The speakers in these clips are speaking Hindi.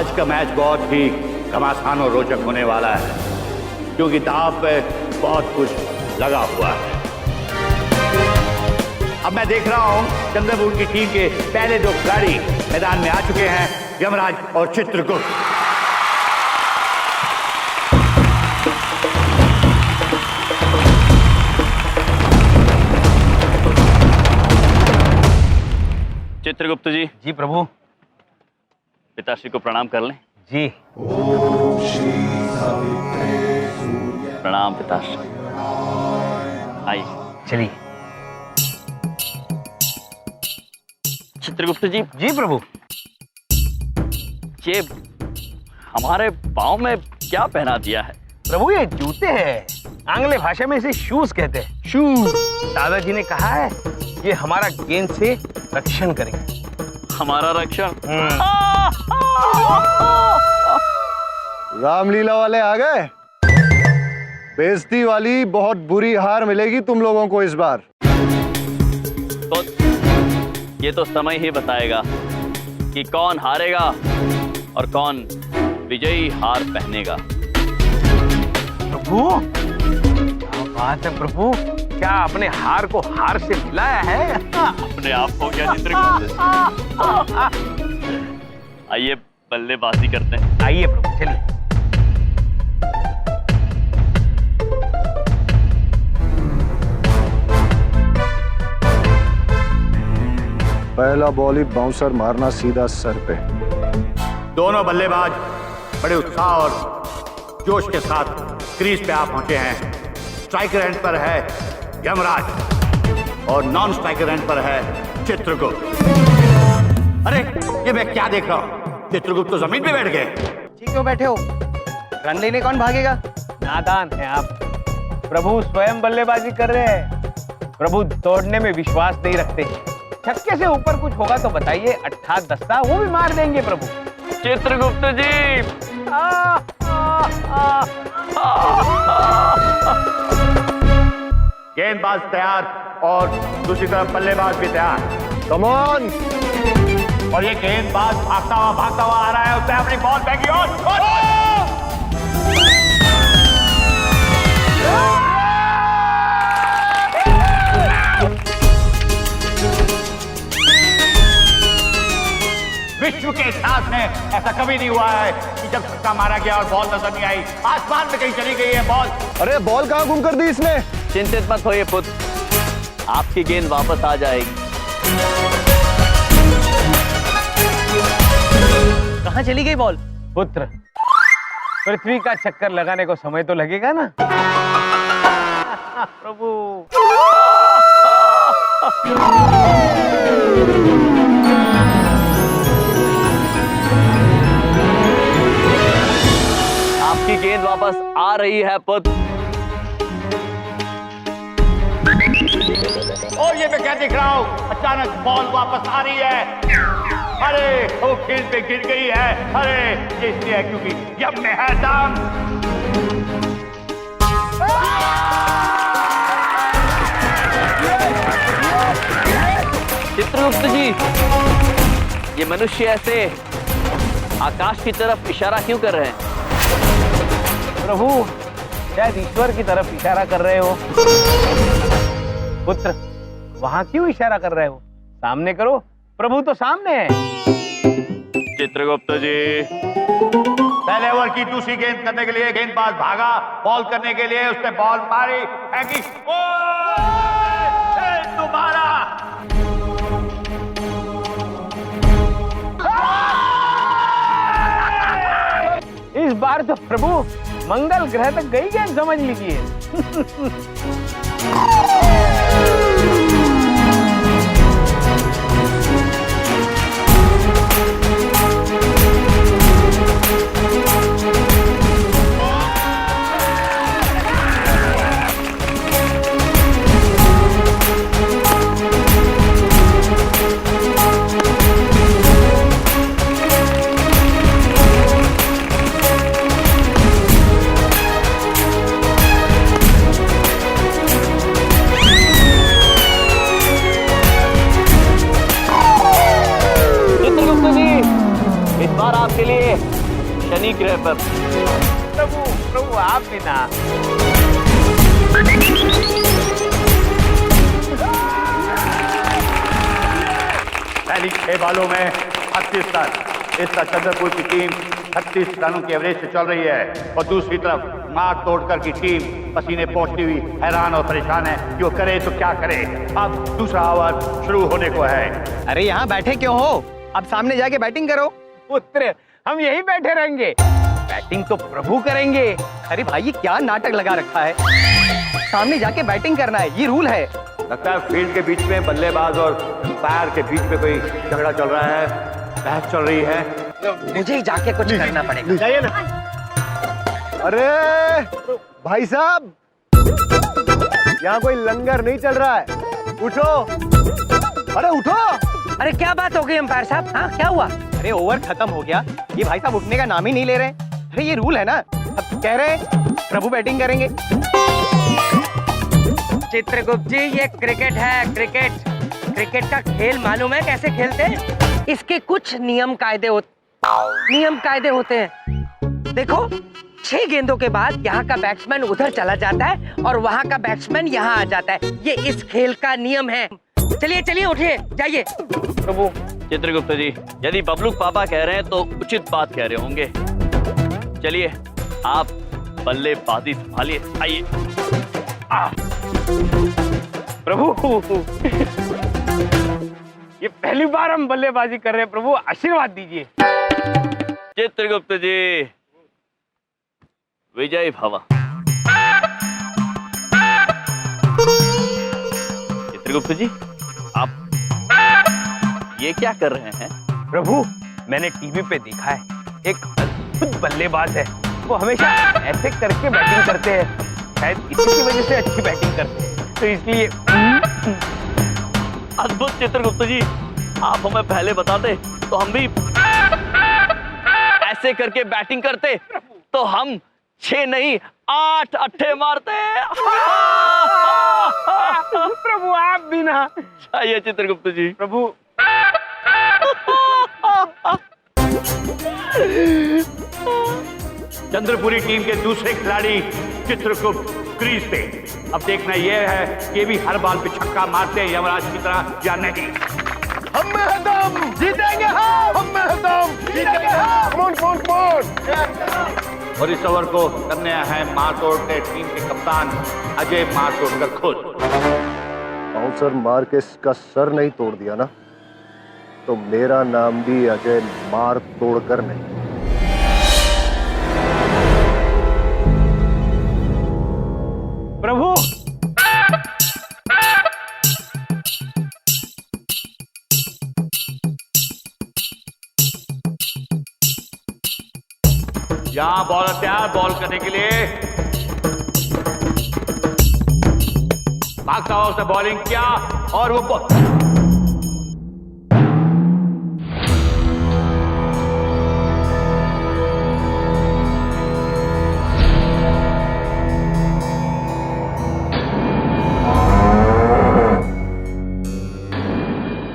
आज का मैच बहुत ही घमासान और रोचक होने वाला है, क्योंकि दांव पे बहुत कुछ लगा हुआ है। अब मैं देख रहा हूं चंद्रपुर की टीम के पहले दो खिलाड़ी मैदान में आ चुके हैं, यमराज और चित्रगुप्त। चित्रगुप्त जी। जी प्रभु। पिताश्री को प्रणाम कर लें। जी। प्रणाम पिताश्री। आइए चलिए। चित्रगुप्त जी। जी प्रभु। ये हमारे पाँव में क्या पहना दिया है? प्रभु ये जूते हैं, आंग्ल भाषा में इसे शूज कहते हैं। शूज। दादाजी ने कहा है ये हमारा गेंद से रक्षण करेंगे। हमारा रक्षण? रामलीला वाले आ गए। बेइज्जती वाली बहुत बुरी हार मिलेगी तुम लोगों को इस बार। तो ये तो समय ही बताएगा कि कौन हारेगा और कौन विजयी हार पहनेगा। प्रभु क्या बात है प्रभु, क्या अपने हार को हार से मिलाया है? अपने आप को क्या चित्रगुप्त? आइए बल्लेबाजी करते हैं। आइए प्रभु चलिए। पहला बॉल ही बाउंसर मारना सीधा सर पे। दोनों बल्लेबाज बड़े उत्साह और जोश के साथ क्रीज पे आ पहुंचे हैं। स्ट्राइकर एंड पर है यमराज और नॉन स्ट्राइकर एंड पर है चित्रगुप्त। अरे ये मैं क्या देख रहा हूं? चित्रगुप्त तो जमीन पे बैठ गए। ठीक क्यों बैठे हो? रन लेने कौन भागेगा? नादान है आप। प्रभु स्वयं बल्लेबाजी कर रहे हैं। प्रभु दौड़ने में विश्वास नहीं रखते। छक्के से ऊपर कुछ होगा तो बताइए, अट्ठा दस्ता वो भी मार देंगे प्रभु। चित्रगुप्त जी। गेंदबाज तैयार और दूसरी तरफ बल्लेबाज भी तैयार। Come on. और ये गेंदबाज भागता हुआ आ रहा है, उसने अपनी बॉल फेंकी और विश्व के इतिहास में ऐसा कभी नहीं हुआ है कि जब छक्का मारा गया और बॉल नजर नहीं आई, आसमान में कहीं चली गई है बॉल। अरे बॉल कहाँ गुम कर दी इसने? चिंतित मत होइए पुत्र, आपकी गेंद वापस आ जाएगी। कहाँ चली गई बॉल? पुत्र पृथ्वी का चक्कर लगाने को समय तो लगेगा ना। प्रभु आपकी गेंद वापस आ रही है पुत्र। और ये मैं क्या देख रहा हूँ? अचानक बॉल वापस आ रही है। अरे वो खेल पे गिर गई है। अरे ये इसलिए है क्योंकि यम में है दाम। चित्रगुप्त जी, ये मनुष्य ऐसे आकाश की तरफ इशारा क्यों कर रहे हैं? प्रभु शायद ईश्वर की तरफ इशारा कर रहे हो। पुत्र वहां क्यों इशारा कर रहे हो? सामने करो, प्रभु तो सामने है। चित्रगुप्त जी। पहले ओवर की दूसरी गेंद करने के लिए गेंदबाज भागा बॉल करने के लिए, उसने बॉल मारी, फेंकी, दोबारा। इस बार तो प्रभु मंगल ग्रह तक गई गेंद, समझ लीजिए। शनि ग्रह पर। प्रभु प्रभु आप भी ना। पहली 6 बॉलों में 36 रन। इस तरह चंद्रपुर की टीम 36 रनों के एवरेज से चल रही है और दूसरी तरफ मार तोड़कर की टीम पसीने पोंछती हुई हैरान और परेशान है कि वो करे तो क्या करे। अब दूसरा ओवर शुरू होने को है। अरे यहाँ बैठे क्यों हो? अब सामने जाके बैटिंग करो। पुत्र हम यहीं बैठे रहेंगे, बैटिंग तो प्रभु करेंगे। अरे भाई ये क्या नाटक लगा रखा है? सामने जाके बैटिंग करना है, ये रूल है। लगता है फील्ड के बीच में बल्लेबाज और अंपायर के बीच में कोई झगड़ा चल रहा है, बहस चल रही है। मुझे ही जाके कुछ करना पड़ेगा। जाइए ना। अरे भाई साहब, यहाँ कोई लंगर नहीं चल रहा है, उठो। अरे उठो। अरे क्या बात हो गई अंपायर साहब? हाँ क्या हुआ? अरे ओवर खत्म हो गया, ये भाई साहब उठने का नाम ही नहीं ले रहे। अरे ये रूल है ना, अब कह रहे हैं प्रभु बैटिंग करेंगे। चित्रगुप्त जी ये क्रिकेट है, क्रिकेट। क्रिकेट का खेल मालूम है कैसे खेलते हैं? इसके कुछ नियम कायदे होते हैं। देखो 6 गेंदों के बाद यहाँ का बैट्समैन उधर चला जाता है और वहाँ का बैट्समैन यहाँ आ जाता है। ये इस खेल का नियम है। चलिए चलिए उठिए, जाइए। प्रभु चित्रगुप्त जी, यदि बबलू पापा कह रहे हैं तो उचित बात कह रहे होंगे। चलिए आप बल्लेबाजी संभालिए, आइए। प्रभु ये पहली बार हम बल्लेबाजी कर रहे हैं, प्रभु आशीर्वाद दीजिए। चित्रगुप्त जी विजय भव। चित्रगुप्त जी आप ये क्या कर रहे हैं? प्रभु मैंने टीवी पे देखा है, एक अद्भुत बल्लेबाज है, वो हमेशा ऐसे करके बैटिंग करते हैं। शायद इसी की वजह से अच्छी बैटिंग करते हैं, तो इसलिए। अद्भुत चित्रगुप्त जी, आप हमें पहले बताते तो हम भी ऐसे करके बैटिंग करते, तो हम 6 नहीं 8 अट्ठे मारते। प्रभु आप भी ना। आइए चित्रगुप्त जी। प्रभु चंद्रपुरी टीम के दूसरे खिलाड़ी चित्रगुप्त क्रीज पे। अब देखना यह है कि ये भी हर बॉल पे छक्का मारते हैं यमराज की तरह या नहीं। हम में है दम, जीतेंगे हम में है दम, जीतेंगे हम। Come on, come on, come on. और इस ओवर को करने हैं मारतोड़ के टीम के कप्तान अजय मारतोड़कर खुद। बाउंसर मार के इसका सर नहीं तोड़ दिया ना, तो मेरा नाम भी अजय मार तोड़कर नहीं। प्रभु यहाँ बॉलर तैयार बॉल करने के लिए। भागता हुआ उसने बॉलिंग किया और वो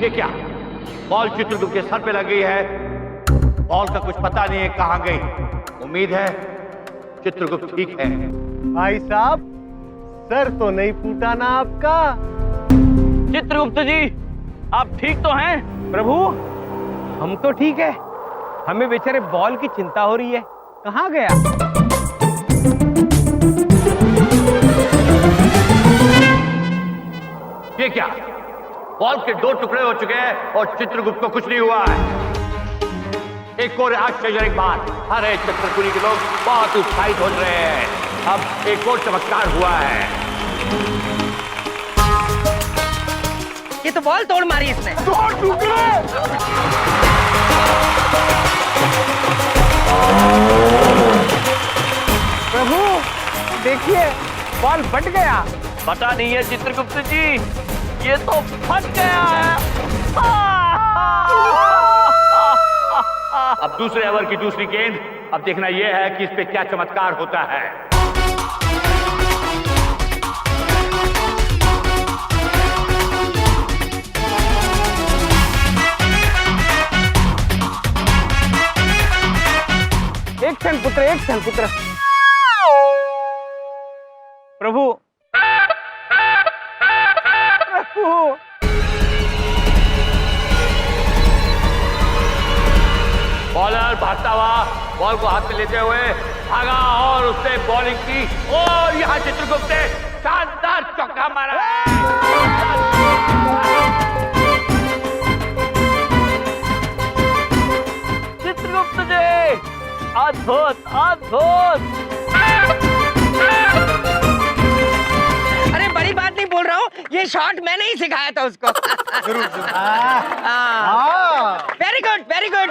ये क्या, बॉल चित्रगुप्त के सर पे लगी है। बॉल का कुछ पता नहीं है कहां गई। उम्मीद है चित्रगुप्त ठीक है। भाई साहब, सर तो नहीं फूटा ना आपका? चित्रगुप्त जी आप ठीक तो हैं? प्रभु हम तो ठीक है, हमें बेचारे बॉल की चिंता हो रही है, कहाँ गया? ये क्या, बॉल के 2 टुकड़े हो चुके हैं और चित्रगुप्त को कुछ नहीं हुआ है। एक और आश्चर्यजनक बात, अरे चित्रपुरी के लोग बहुत उत्साहित हो रहे हैं। अब एक और चमत्कार हुआ है। ये तो बॉल तोड़ मारी इसने। 2 टुकड़े। प्रभु देखिए बॉल फट गया। पता नहीं है चित्रगुप्त जी, ये तो फट गया है। अब दूसरे ओवर की दूसरी गेंद। अब देखना यह है कि इस पे क्या चमत्कार होता है। एक स्ट्रेट चल पुत्र। प्रभु प्रभु बॉलर भागता हुआ बॉल को हाथ में लेते हुए भागा और उसने बॉलिंग की और यहाँ चित्रगुप्त ने शानदार चौका मारा है। चित्रगुप्त जी अद्भुत अद्भुत। अरे बड़ी बात नहीं बोल रहा हूँ, ये शॉट मैंने ही सिखाया था उसको। Very good very good.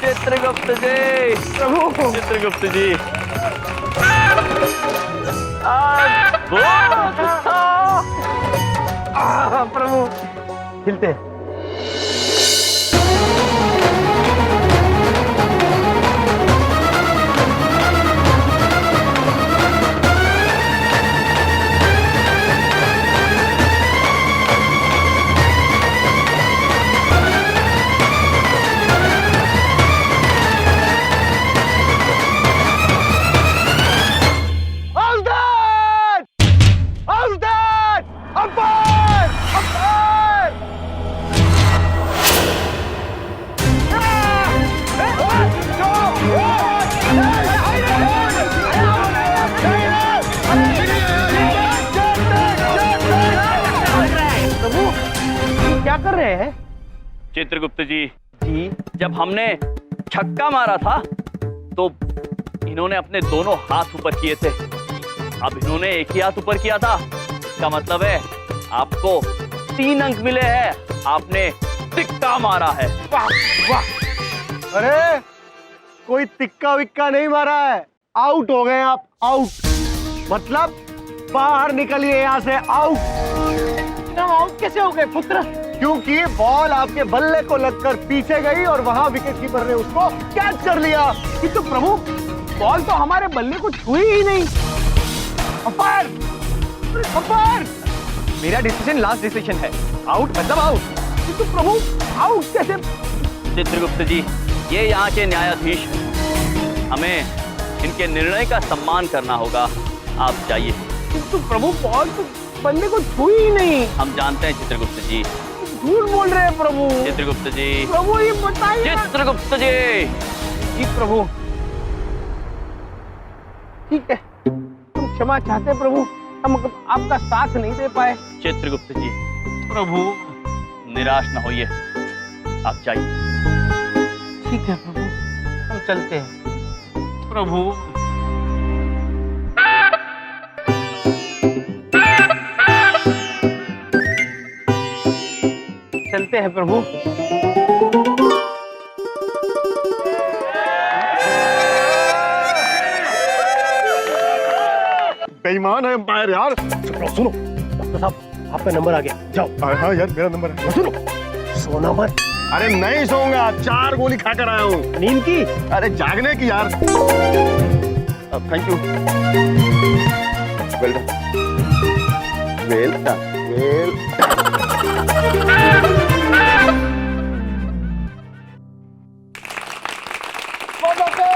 Chitragupt ji प्रभु चित्रगुप्त जी प्रभु खिलते। क्या कर रहे हैं चित्रगुप्त जी जी? जब हमने छक्का मारा था तो इन्होंने अपने दोनों हाथ ऊपर किए थे। अब इन्होंने एक ही हाथ ऊपर किया था। इसका मतलब है आपको 3 अंक मिले हैं। आपने तिक्का मारा है। वाह वाह। अरे कोई तिक्का विक्का नहीं मारा है, आउट हो गए आप, आउट। मतलब बाहर निकलिए यहाँ से, आउट। आउट कैसे हो गए पुत्र? क्योंकि बॉल आपके बल्ले को लगकर पीछे गई और वहां विकेट कीपर ने उसको कैच कर लिया। किंतु प्रभु बॉल तो हमारे बल्ले को छुई ही नहीं। अंपायर, अंपायर, मेरा डिसीजन लास्ट डिसीजन है, आउट मतलब आउट। किंतु प्रभु आउट कैसे? चित्रगुप्त जी ये यहाँ के न्यायाधीश हैं, हमें इनके निर्णय का सम्मान करना होगा। आप जाइए। किंतु प्रभु बॉल तो बल्ले को छुई ही नहीं। हम जानते हैं चित्रगुप्त जी, झूठ बोल रहे हैं प्रभु। चित्रगुप्त जी प्रभु ये बताइए। चित्रगुप्त जी प्रभु ठीक है, हम क्षमा चाहते हैं प्रभु, हम आपका साथ नहीं दे पाए। चित्रगुप्त जी प्रभु निराश न होइए, आप जाइए। ठीक है प्रभु, हम चलते हैं। प्रभु चलते हैं प्रभु। बेईमान है अंपायर यार। सुनो डॉक्टर साहब, आपका नंबर आ गया, जाओ। हाँ यार मेरा नंबर है। सुनो, सोना मत। अरे नहीं सोऊंगा, 4 गोली खाकर आया हूँ। नींद की? अरे जागने की यार। Thank you. Well done, well done, well doctor.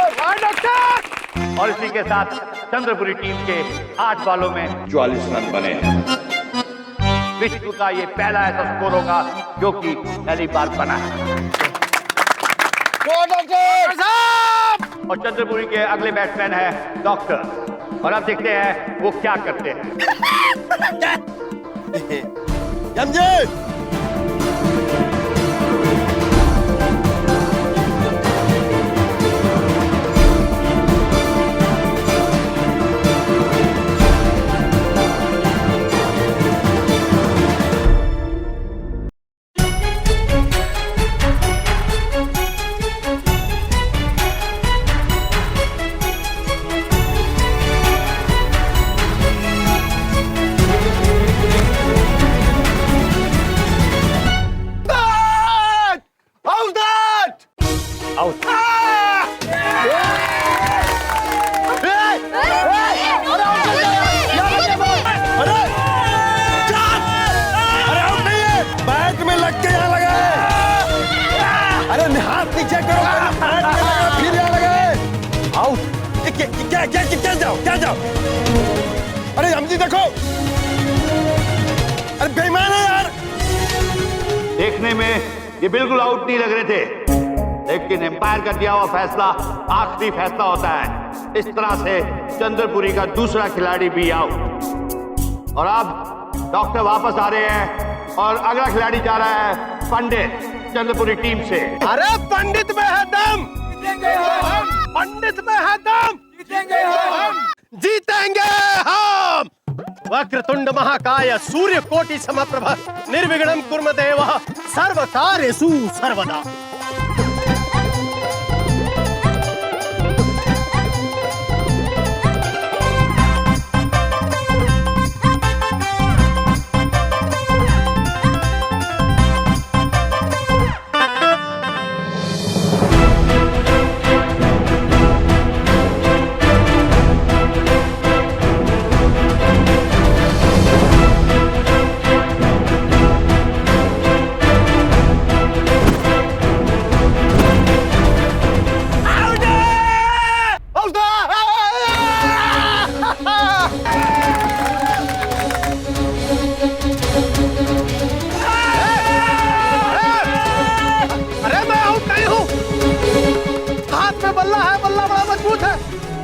और इसी के साथ चंद्रपुरी टीम के 8 बॉलों में 44 रन बने हैं। विश्व का ये पहला ऐसा स्कोर होगा जो कि पहली बार बना है। और चंद्रपुरी के अगले बैट्समैन है डॉक्टर, और अब देखते हैं वो क्या करते हैं। अरे हमजी देखो, अरे बेईमान है यार। देखने में ये बिल्कुल आउट नहीं लग रहे थे, लेकिन एम्पायर का दिया हुआ फैसला आखिरी फैसला होता है। इस तरह से चंद्रपुरी का दूसरा खिलाड़ी भी आउट। और अब डॉक्टर वापस आ रहे हैं और अगला खिलाड़ी जा रहा है पंडित चंद्रपुरी टीम से। अरे पंडित में है दम, पंडित में है दम, जीतेंगे हम। वक्रतुंड महाकाय सूर्य कोटि समप्रभ निर्विघ्नं कुर्म देवः सर्वकार्येषु सर्वदा।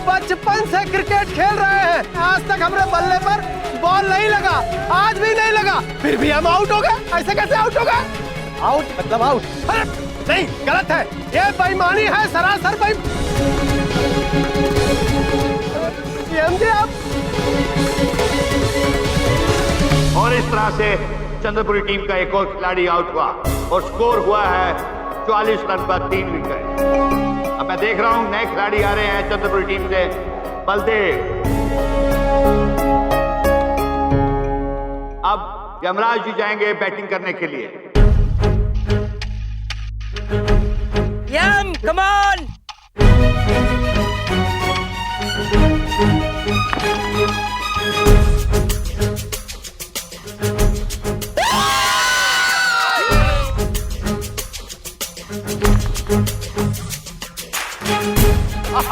बचपन से क्रिकेट खेल रहे हैं, आज तक हमरे बल्ले पर बॉल नहीं लगा, आज भी नहीं लगा, फिर भी हम आउट हो गए। ऐसे कैसे आउट हो गए? आउट मतलब आउट? अरे नहीं, गलत है, ये बेईमानी है, सरासर आप। और इस तरह से चंद्रपुरी टीम का एक और खिलाड़ी आउट हुआ और स्कोर हुआ है 44 रन पर 3 विकेट। अब मैं देख रहा हूं नए खिलाड़ी आ रहे हैं चंद्रपुरी टीम से। बलदेव, अब यमराज जी जाएंगे बैटिंग करने के लिए। यम, कम ऑन।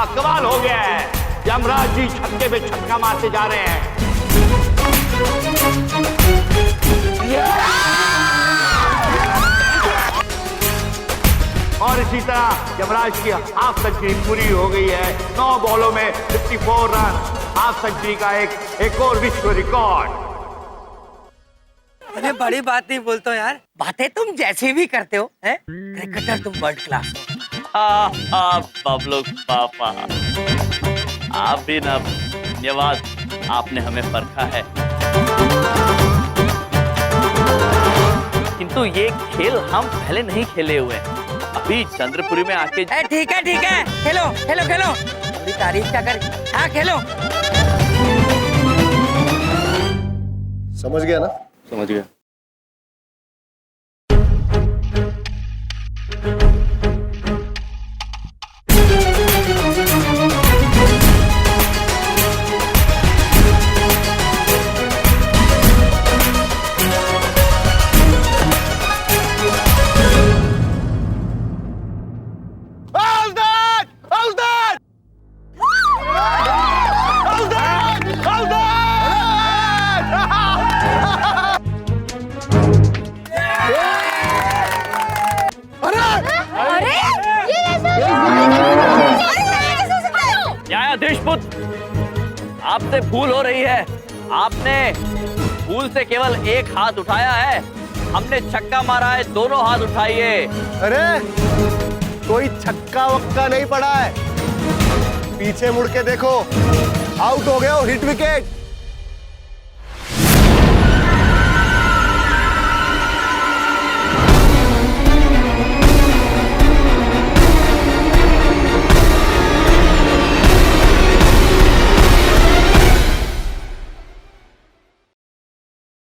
कमाल हो गया है, यमराज जी छक्के पे छक्का मारते जा रहे हैं। और इसी तरह यमराज की हाफ सेंचुरी पूरी हो गई है। 9 बॉलों में 54 रन, हाफ सेंचुरी का एक और विश्व रिकॉर्ड। अरे बड़ी बात नहीं बोलते हो यार, बातें तुम जैसे भी करते हो, हैं? क्रिकेटर तुम वर्ल्ड क्लास हो। बबलू पापा, आप भी ना, धन्यवाद, आपने हमें परखा है। किंतु ये खेल हम पहले नहीं खेले हुए, अभी चंद्रपुरी में आके। ठीक है, खेलो खेलो खेलो, थोड़ी तारीफ क्या कर। हाँ खेलो। समझ गया ना? समझ गया। आपसे भूल हो रही है, आपने भूल से केवल एक हाथ उठाया है, हमने छक्का मारा है, दोनों हाथ उठाइए। अरे कोई छक्का वक्का नहीं पड़ा है, पीछे मुड़ के देखो, आउट हो गए हो, हिट विकेट।